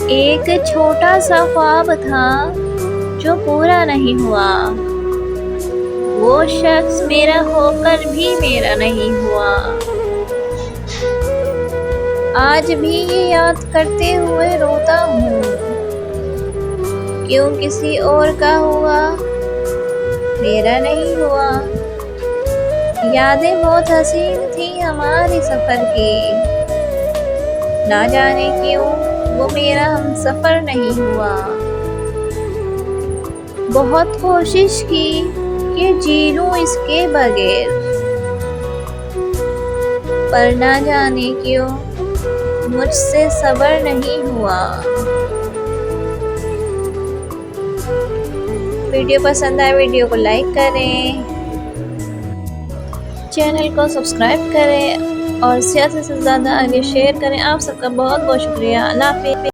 एक छोटा सा ख्वाब था जो पूरा नहीं हुआ, वो शख्स मेरा होकर भी मेरा नहीं हुआ। आज भी ये याद करते हुए रोता हूँ, क्यों किसी और का हुआ मेरा नहीं हुआ। यादें बहुत हसीन थी हमारे सफ़र की, ना जाने क्यों वो मेरा हमसफ़र नहीं हुआ। बहुत कोशिश की कि जी लूं इसके बगैर, पर ना जाने क्यों मुझसे सब्र नहीं हुआ। वीडियो पसंद आए वीडियो को लाइक करें, चैनल को सब्सक्राइब करें और ज़्यादा से ज़्यादा आगे शेयर करें। आप सबका बहुत बहुत शुक्रिया। अल्लाह हाफ़िज़।